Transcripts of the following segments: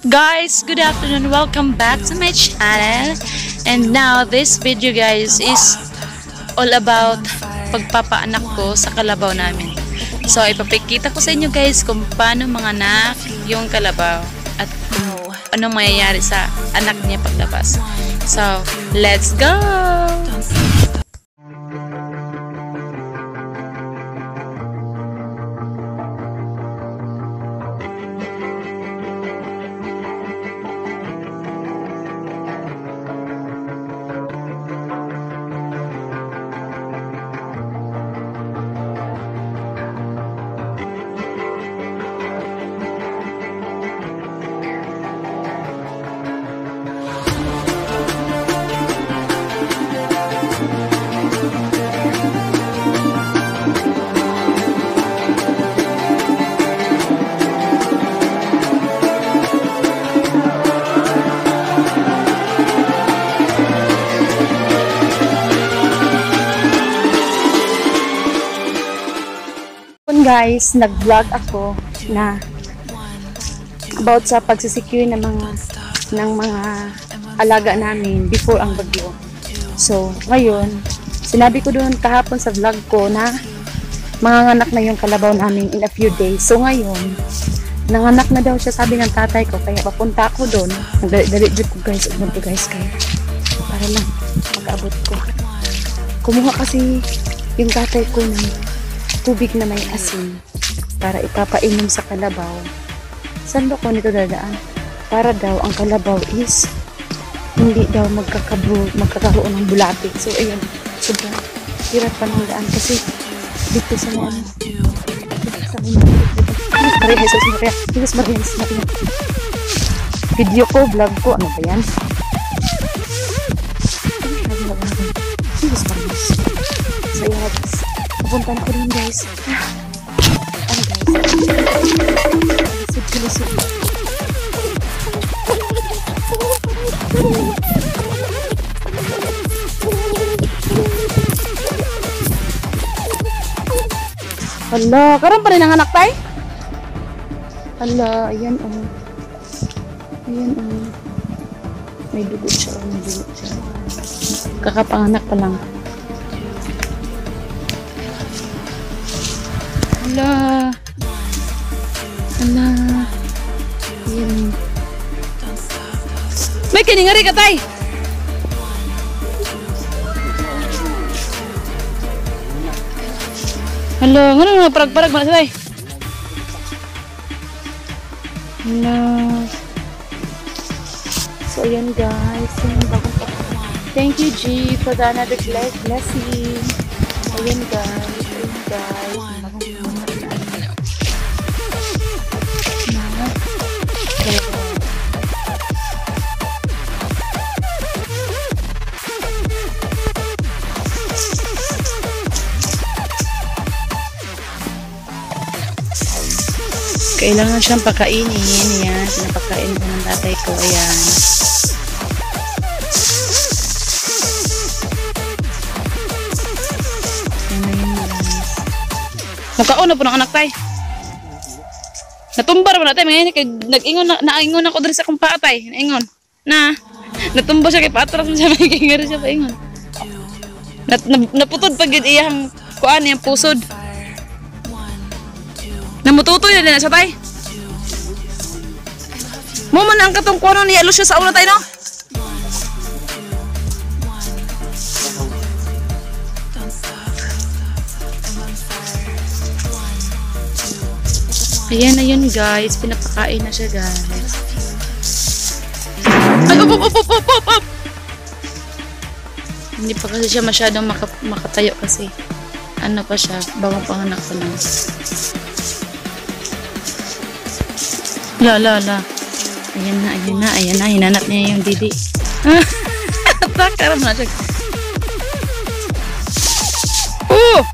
Guys, good afternoon, welcome back to my channel. And now this video guys is all about pagpapaanak ko sa kalabaw namin. So ipapakita ko sa inyo guys kung paano manganak yung kalabaw at kung anong mayayari sa anak niya paglabas. So let's go. Guys, nag-vlog ako na about sa pagsisecure ng mga alaga namin before ang bagyo. So, ngayon, sinabi ko doon kahapon sa vlog ko na manganganak na yung kalabaw namin in a few days. So, ngayon, nanganak na daw siya, sabi ng tatay ko, kaya papunta ako doon. Nagdali ko guys, kayo. Para lang, mag-abot ko. Kumuha kasi yung tatay ko ng tubig na may asin para ipapainom sa kalabaw. Saan ko nito dadaan? Para daw ang kalabaw is hindi daw magkakaroon ng bulate. So ayun, sobrang hirap pa ng daan kasi dito sa mga Jesus Maria. Video ko, vlog ko, ano ba yan? Jesus Maria. So yun, pupunta na ko rin guys. Ano guys? Lisod. Hala, karon pa rin ang anak tay? Hala, ayan oh. Ayan oh. May dugo siya. Kakapanganak pa lang. Hala. Ayan. May kiningari ka tay. Hala, ngano nga parag-parag man tay. Hala. So ayan guys, thank you G for the another blessing. Ayan guys. Kailangan siyang pakainin. Yan, pinapakain ko ng tatay ko. Ayan. Nakauna po ng anak tay. Natumba naman natin. Nag-ingon na ako dito sa kong patay. Naingon. Natumba siya kay patras mo siya. Nagingari siya paingon. Naputod pag iyang kuan yung pusod. Namututoy na din na siya tay. Mo man ang katong kuano niya siya sa una tay no? Ayan guys, pinapakain na siya guys. Ay, up! Hindi pa kasi siya masyadong makatayo kasi ano pa siya, bagong panganak pa lang. La. Ayan na, hinanap niya yung didi. Takaram na siya. Oh!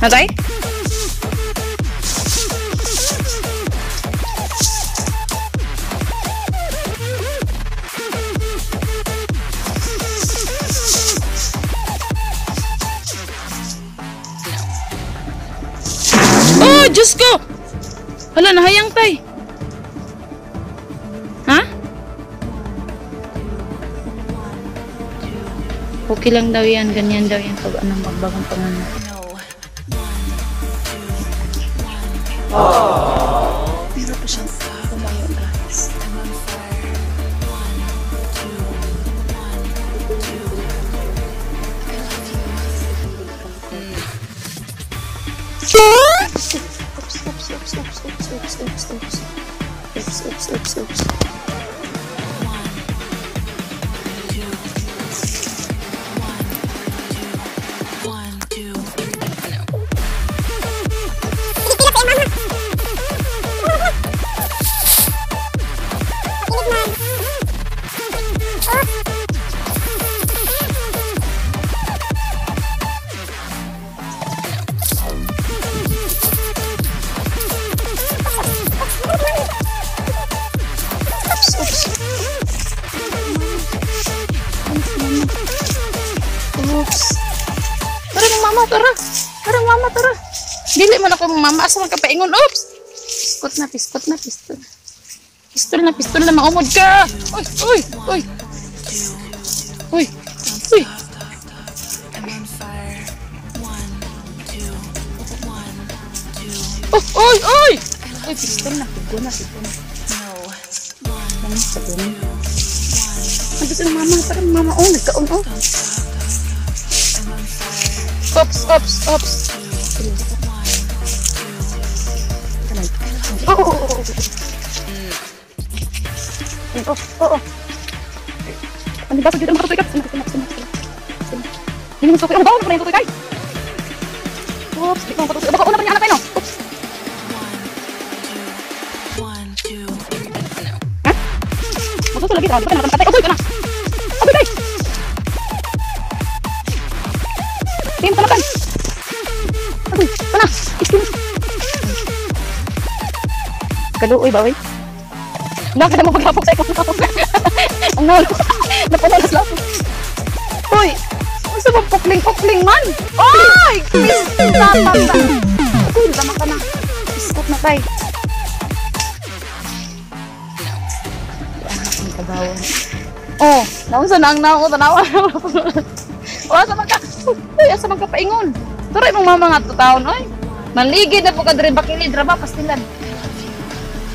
Natay? Oh, Diyos ko! Hala, nahayang tay. Ha? Okay lang daw yan. Ganyan daw yan pag anong magbagong pangalan. Pero pa siyang tumayo, guys. Oops. Tara. Dili man ako mama, asa man ka paingon. Oops. Pistol na maumod ka. Uy. Uy, pistol na. Ano sa mama? Parang mama, nagkaon, Oops. Ano ba? Pagkita makatuloy ka? Hindi mo masukoy. Ano ba? Ano ba yung tutoy kay? Oops. Di ko makatuloy. Baka una pa niya anak kayo, no? Oops. Ha? Magsuso lagi. Baka naman patay. Agoy ka na. Agoy kay! Hindi mo tamakan. Agoy. Kana. Iskin. Kaluoy ba, oy? Nakada mo paghapok sa ikaw. Ang nalo. Napunalas lang. Uy! Ang sabang pukling man! Oy! Tama. Uy, tama ka na. Iskot na tayo. Anak ng kagawan. Oh, naunsa na ang naon. Tanawa. O, asa man ka? Uy, asa man ka paingon. Turay mong mama nga taon, oy. Manligid na po ka drin. Bakilid, raba, pastilan.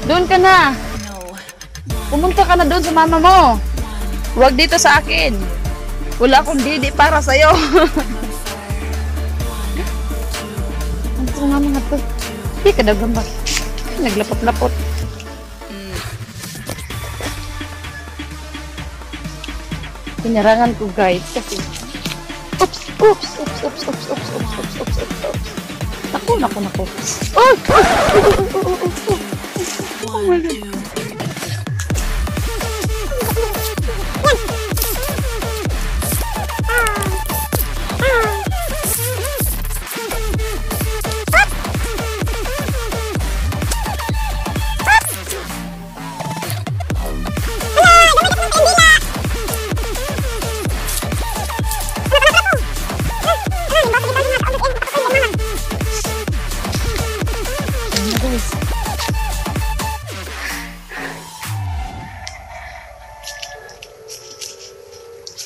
Doon ka na. Pumunta ka na doon sa mama mo. Huwag dito sa akin. Wala akong didi para sa'yo. Ano sa mama nga to? Hindi ka nagambak. Naglapot-lapot. Pinarangan ko guys kasi oops. Naku. Oh my God.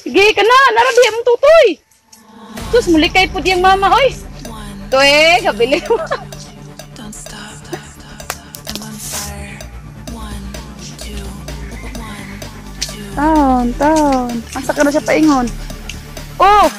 Sige ka na, narabi ang tutoy. Sus, muli kay po diyang mama, oy. Ito kabili mo. Taon. Asa ka na siya paingon? Oh!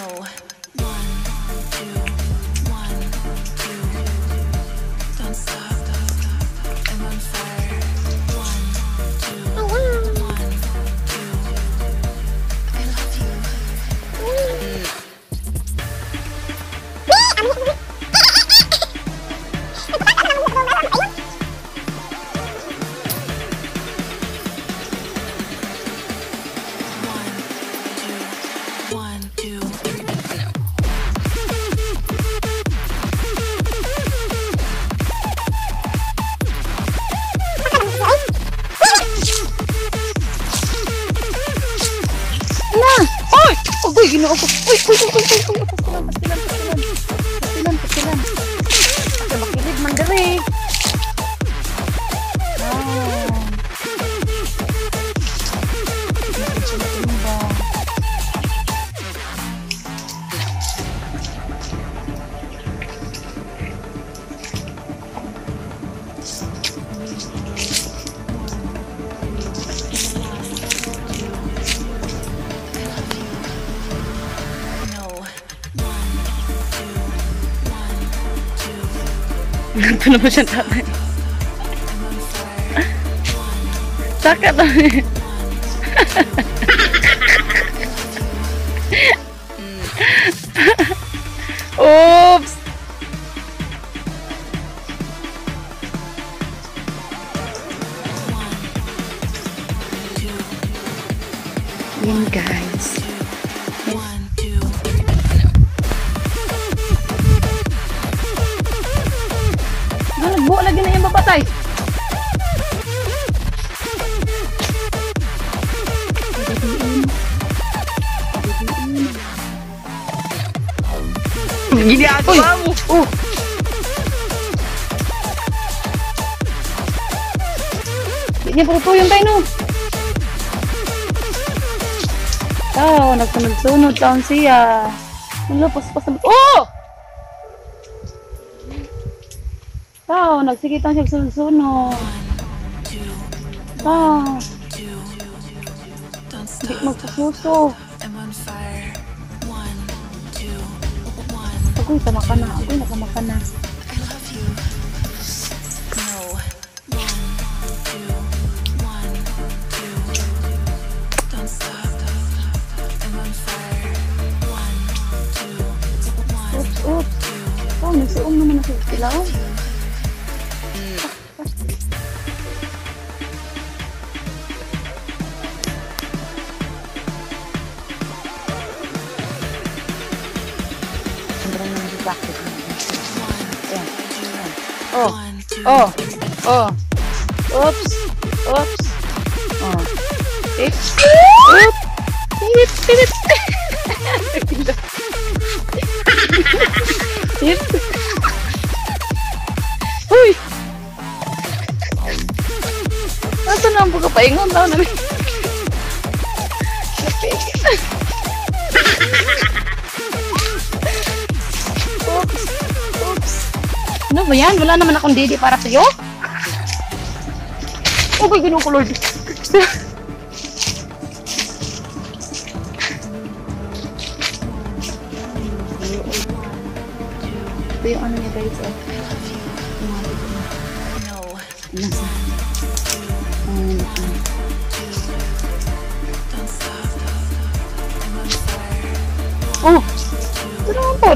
Uy, ginoo ko. Uy. Pastilan. Asa makilid man dere. Ganto naman siya tatay. Saka to. Oops! Yan guys. Nagbuo lagi na yung papatay. Ginagawa mo. Oh. Hindi niya pagpuyong tayo, no? Tao, nagsunod-sunod taon siya. Wala, pas-pas na. Oh! Tao, nagsikitan siya sunod-sunod. Tao. Hindi magpupuso. Agoy, tama ka na. Agoy, nakama ka na. Oops, oops. Oh, nagsuong naman na sila. Sobrang naman si practice na. Ayan. Oh. Oh. Oh. Oops. Oops. Oh. Oops. Oops. Tip. Tip. Tip. Uy. Ito na ang pagkapaingon tao namin. Oops. Oops. Ano ba yan? Wala naman akong didi para sa'yo. Oh my God, Lord. Ito yung ano niya guys. Nasa. Oh! Ito naman po.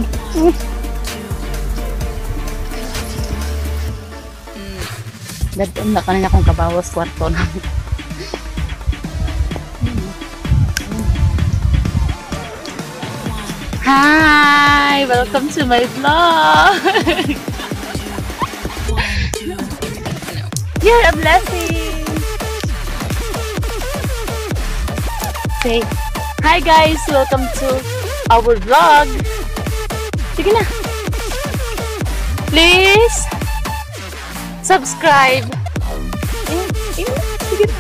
Dadaan na kanina kong kabawas kwarto na. Hi! Welcome to my vlog! You're a blessing! Say, hi guys! Welcome to our vlog! Sige na! Please! Subscribe! Sige na!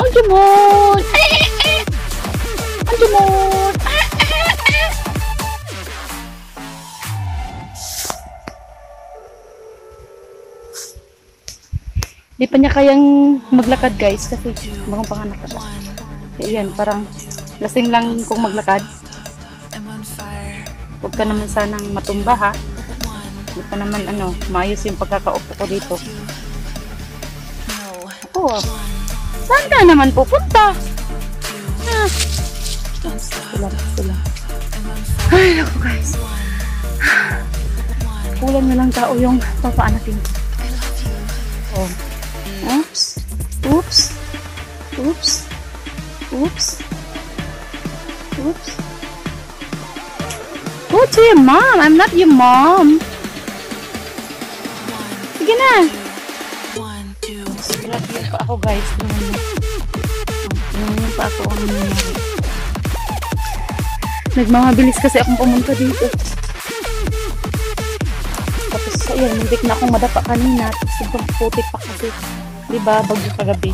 Ang dumon! Ang dumon! Di pa niya kayang maglakad guys kasi bagong panganak ka siya. Ayan, parang lasing lang kung maglakad. Huwag ka naman sanang matumba ha. Huwag ka naman maayos yung pagkakaupo ko dito. Ako saan ka naman pupunta? Sila. Ay, naku guys. Kulang na lang tao yung papaanakin ko. Oh. Oops. Oops. Oops. Oops. Oops. Go to your mom. I'm not your mom. Sige na. Grabe yung pa ako guys. Tingnan pa ako ang nangyari. Nagmamabilis kasi akong pumunta dito. Tapos ayun, muntik na akong madapa kanina. Tapos sobrang putik pa kasi. Diba? Bagyo kagabi.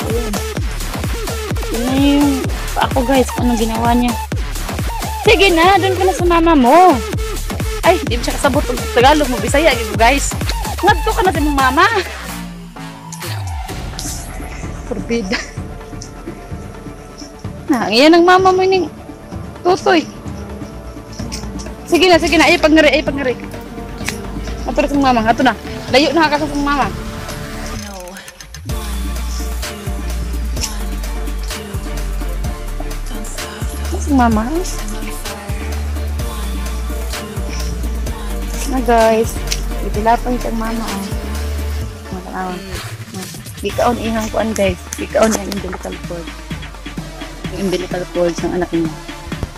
Ayun. Tingnan yung pa ako guys kung anong ginawa niya. Sige na, doon ka na sa mama mo. Ay, di mo siya kasabot ng Tagalog mo, Bisaya, guys. Nagto ka na sa mong mama. Forbid. Yan ang mama mo yung tutoy. Sige na. Ay, pagngari. Ato na sa mama. Ato na. Layo na ka sa mama. Sa mama. Na guys. Itilapang itang mama. Matanaw. Bikaon ihang kuan guys. Bikaon ang umbilical cord. Yung umbilical cord ng anak niya.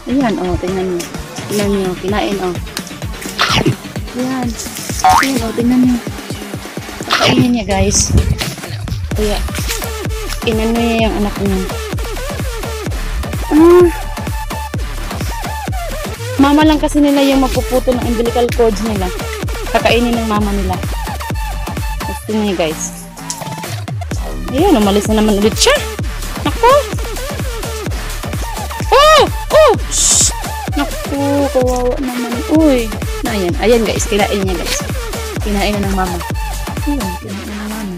Ayan, tingnan niyo. Tingnan niyo, kinain, Ayan. Ayan, tingnan niyo. Pakainin niya, guys. Kaya, inano niya yung anak niya. Mama lang kasi nila yung mapuputo ng umbilical cords nila. Kakainin ng mama nila. Tingnan niyo, guys. Ayan, umalis na naman ulit siya. Naku! Shhh! Naku, kawawa naman. Uy! Ayan guys, kinain niya guys. Kinain na ng mama. Ayan, kinain na ng mama.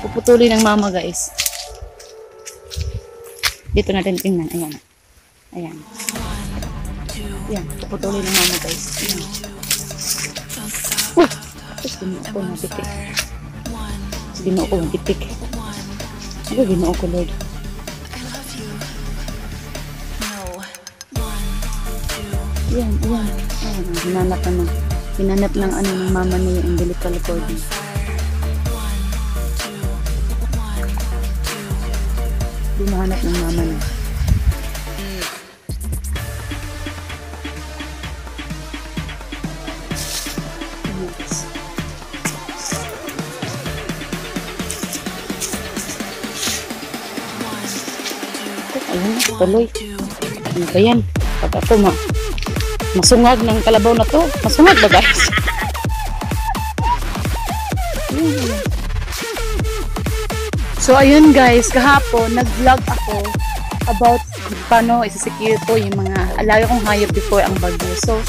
Puputulin ng mama guys. Dito natin tingnan. Ayan. Ayan, puputulin ng mama guys. Ayan. Tapos ginuo ko ng titik. Ginuo ko ng titik. Ano ginuo ko, Lord? Ayan. Hinanap ng ano ng mama niya yung umbilical cord niya. Hinahanap ng mama niya. Ayun, tuloy. Ano ba yan? Pag ako masungag ng kalabaw na to. Masungag ba guys? So ayun guys, kahapon nag-vlog ako about paano isa-secure ko yung mga alaga kong hayop before ang bagyo. So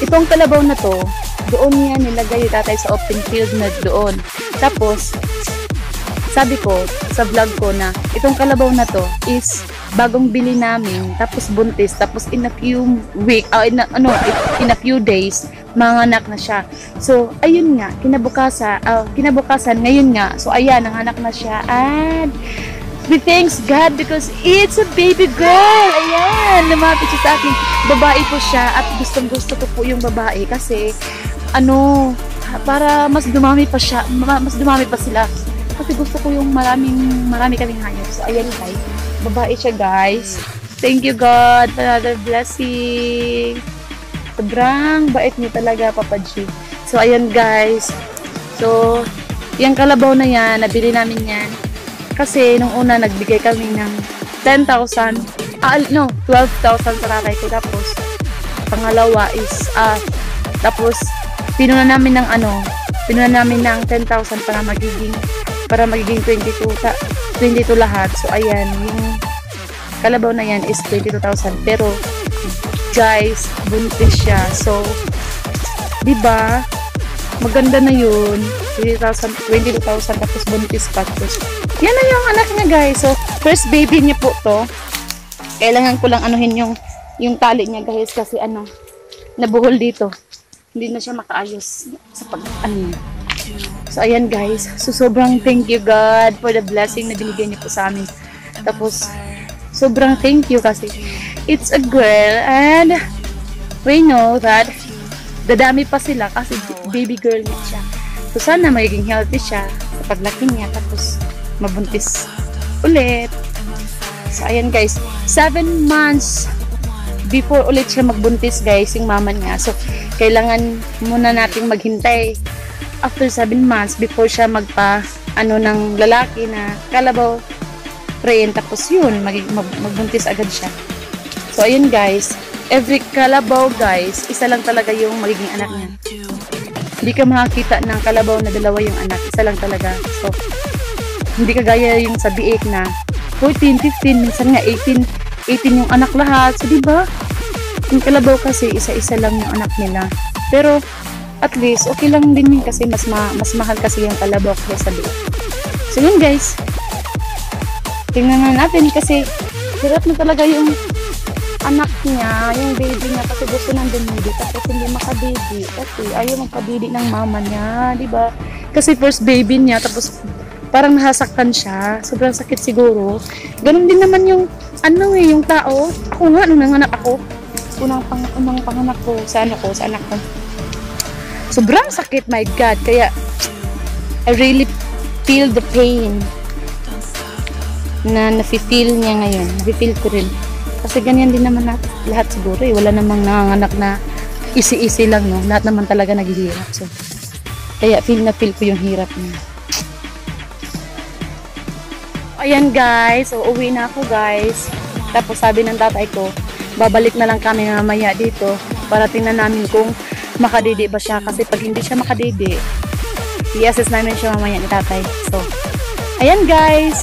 itong kalabaw na to, doon niya nilagay yung tatay sa open field na doon. Tapos sabi ko sa vlog ko na itong kalabaw na to is bagong bili namin, tapos buntis, tapos in a few in a few days manganak na siya. So ayun nga, kinabukasan ngayon nga, so ayan, nanganak na siya, and we thanks God because it's a baby girl. Ayan, lumapit siya sa akin. Babae po siya at gustong-gusto ko po yung babae kasi para mas dumami pa sila. Kasi gusto ko yung marami kaming hayop. So ayan guys, babae siya guys. Thank you God for another blessing. Sobrang bait niyo talaga, Papa G. So ayan guys. So yung kalabaw na yan, nabili namin yan. Kasi nung una nagbigay kami ng 10,000. 12,000 sa tatay ko. Tapos pangalawa is tapos pinuna namin ng 10,000 para magiging 22 lahat. So ayan, yung kalabaw na yan is 22,000, pero guys, buntis siya. So diba maganda na yun, 22,000 tapos buntis pa. Tapos yan na yung anak niya guys. So first baby niya po to. Kailangan ko lang anuhin yung tali niya guys, kasi nabuhol dito, hindi na siya makaayos sa niya. So ayan guys, so sobrang thank you God for the blessing na binigyan niyo po sa amin. Tapos sobrang thank you kasi it's a girl, and we know that dadami pa sila kasi baby girl niya siya. So sana magiging healthy siya sa paglaki niya, tapos mabuntis ulit. So ayan guys, 7 months before ulit siya magbuntis guys, yung mama niya. So kailangan muna nating maghintay after 7 months before siya ng lalaki na kalabaw friend, tapos yun magbuntis agad siya. So ayun guys, every kalabaw guys, isa lang talaga yung magiging anak niya. Hindi ka makakita ng kalabaw na dalawa yung anak, isa lang talaga. So hindi kagaya yung sa biik na 14, 15, minsan nga 18 yung anak lahat. So diba, yung kalabaw kasi isa-isa lang yung anak nila, pero at least okay lang din yun kasi mas mahal kasi yung kalabaw kaya sa biik. So yun guys, tingnan na natin kasi hirap na talaga yung anak niya, yung baby niya, kasi gusto nang dumidi, tapos hindi makadidi, kasi ayaw magpadidi ng mama niya, di ba? Kasi first baby niya, tapos parang nasasaktan siya, sobrang sakit siguro. Ganun din naman yung, yung tao. Ako nga, nung nanganak ako, unang panganak ko, sa anak ko. Sobrang sakit, my God, kaya, I really feel the pain na nafe-feel niya ngayon. Nafe-feel ko rin. Kasi ganyan din naman lahat siguro eh. Wala namang nanganganak na easy-easy lang, no? Lahat naman talaga naghihirap. So, kaya feel ko yung hirap niya. Ayan guys, so uwi na ako guys. Tapos sabi ng tatay ko, babalik na lang kami mamaya dito para tingnan namin kung makadidi ba siya. Kasi pag hindi siya makadidi, i-assess namin siya mamaya ni tatay. So, ayan guys.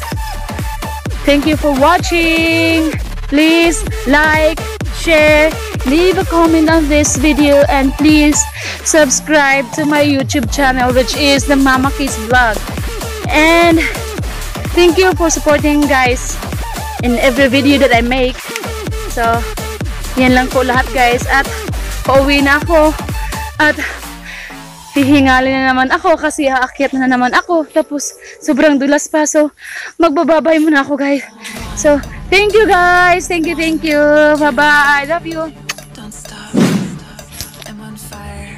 Thank you for watching. Please like, share, leave a comment on this video, and please subscribe to my YouTube channel, which is the Mama Kiss Vlog. And thank you for supporting guys in every video that I make. So, yan lang po lahat guys. At pauwi na ako. At hihingali na naman ako kasi aakyat na naman ako. Tapos, sobrang dulas pa. So, magbababay muna ako guys. So, thank you guys. Thank you. Bye-bye. I love you. Don't stop. I'm on fire.